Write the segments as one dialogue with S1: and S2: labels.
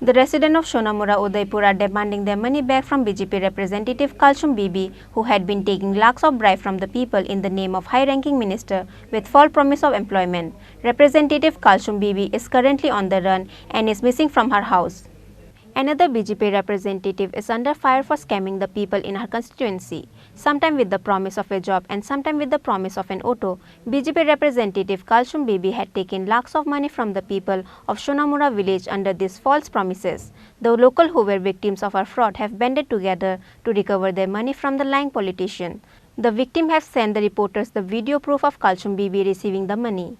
S1: The residents of Sonamura, Udaipur are demanding their money back from BJP Representative Kalsum Bibi, who had been taking lakhs of bribe from the people in the name of high-ranking minister with false promise of employment. Representative Kalsum Bibi is currently on the run and is missing from her house. Another BJP representative is under fire for scamming the people in her constituency, sometime with the promise of a job and sometime with the promise of an auto. BJP representative Kalsum Bibi had taken lakhs of money from the people of Sonamura village under these false promises. The local who were victims of her fraud have banded together to recover their money from the lying politician. The victim have sent the reporters the video proof of Kalsum Bibi receiving the money.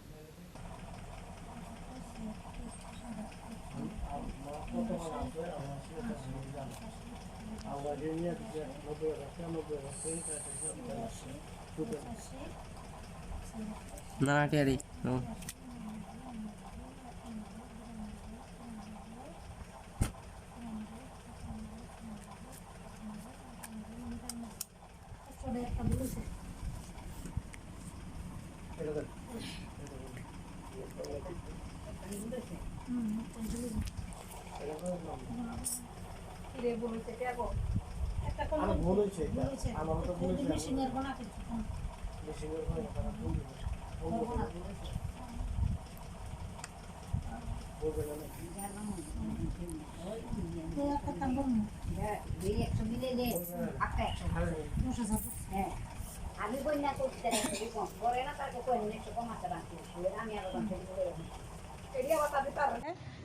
S2: Nah, Terry. No.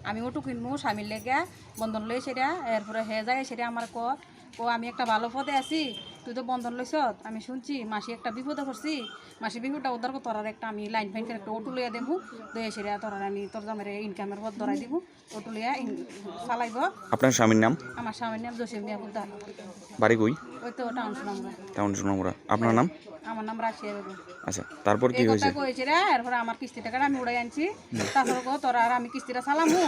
S3: আমি ওটু কিনবো স্বামীর লেগে বন্ধন লই সেটা এরপরে হে যায় সেটা আমার ও আমি একটা ভালো পদে আছি তুই তো বন্ধন লইছ আমি শুনছি মাসি একটা বিপদে পড়ছি মাসি বিপদটা উদ্ধার কর তোরার একটা আমি লাইন ফাইন একটা অটো লইয়া দেবো দিয়ে সেটা তোরার আমি তোর জামের ইনকামের পথ ধরাই দিব অটো লইয়া চালাইব।
S4: আপনার স্বামীর নাম?
S3: আমার স্বামীর নাম জসিম মিয়া বুদ্দার।
S4: বাড়ি কই?
S3: ওই তো টাউন সোনামুড়া।
S4: টাউন সোনামুড়া। আপনার নাম?
S3: আমার নাম রাশিয়া বেগম।
S4: আচ্ছা, তারপর কি হয়েছে?
S3: কইছে রে এরপরে আমার কিস্তি টাকাটা আমি উড়াই আনছি তারপরে তোরা আর আমি কিস্তিটা চালামু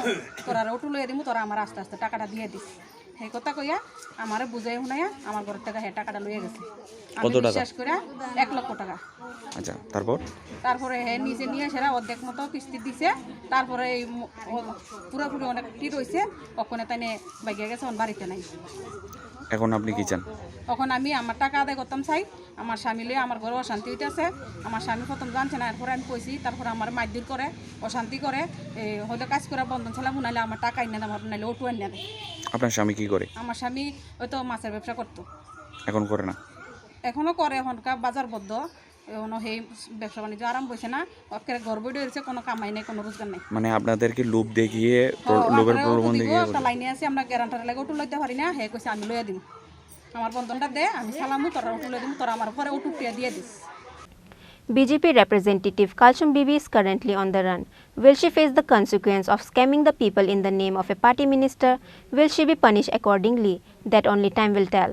S3: তোরা অটো লইয়া দিমু তোরা আমার আস্তে আস্তে টাকাটা দিয়ে দিস সেই কথা কইয়া আমারে বুঝাই শুনাইয়া আমার ঘরের টাকা হে টাকাটা লইয়া গেছে।
S4: কত টাকা?
S3: শেষ করে 1 লক্ষ টাকা।
S4: আচ্ছা, তারপরে
S3: হে নিচে নিয়ে সেরা অর্ধেক মতো কিস্তি দিছে তারপরে এই পুরোপুরি অনেক টিট হয়েছে ওখানে তাই বাইকে গেছে বাড়িতে নাই।
S4: এখন আপনি কি চান?
S3: তখন আমি আমার টাকা আদায় করতাম চাই আমার স্বামী লিয়ে আমার ঘরে অশান্তি হইতেছে আমার স্বামী প্রথম জানছে না এরপরে আমি কইছি তারপরে আমার মারধর করে অশান্তি করে হয়তো কাজ করে বন্ধন ছিলাম নাইলে আমার টাকা এনে দেয় নাইলে অটো এনে দেয়।
S4: আপনার স্বামী কি করে?
S3: আমার স্বামী ওই তো মাছের ব্যবসা করতো।
S4: এখন করে না?
S3: এখনও করে এখনকার বাজার বদ্ধ এখনো সেই ব্যবসা বাণিজ্য আরাম বসে না ওকে ঘর বই রয়েছে কোনো কামাই নেই কোনো রোজগার নেই।
S4: মানে আপনাদেরকে লোভ দেখিয়ে লোভের প্রলোভন দেখিয়ে
S3: একটা লাইনে আছে আমরা গ্যারান্টার লাগে অটো লইতে পারি না হে কইছে আমি লইয়া দিই আমার বন্ধনটা দে আমি সালামু তোরা অটো লইয়া দিই তোরা আমার পরে অটোটা দিয়ে this.
S1: BJP representative Kalsum Bibi is currently on the run. Will she face the consequence of scamming the people in the name of a party minister? Will she be punished accordingly? That only time will tell.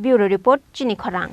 S1: Bureau Report, Chini Khorang.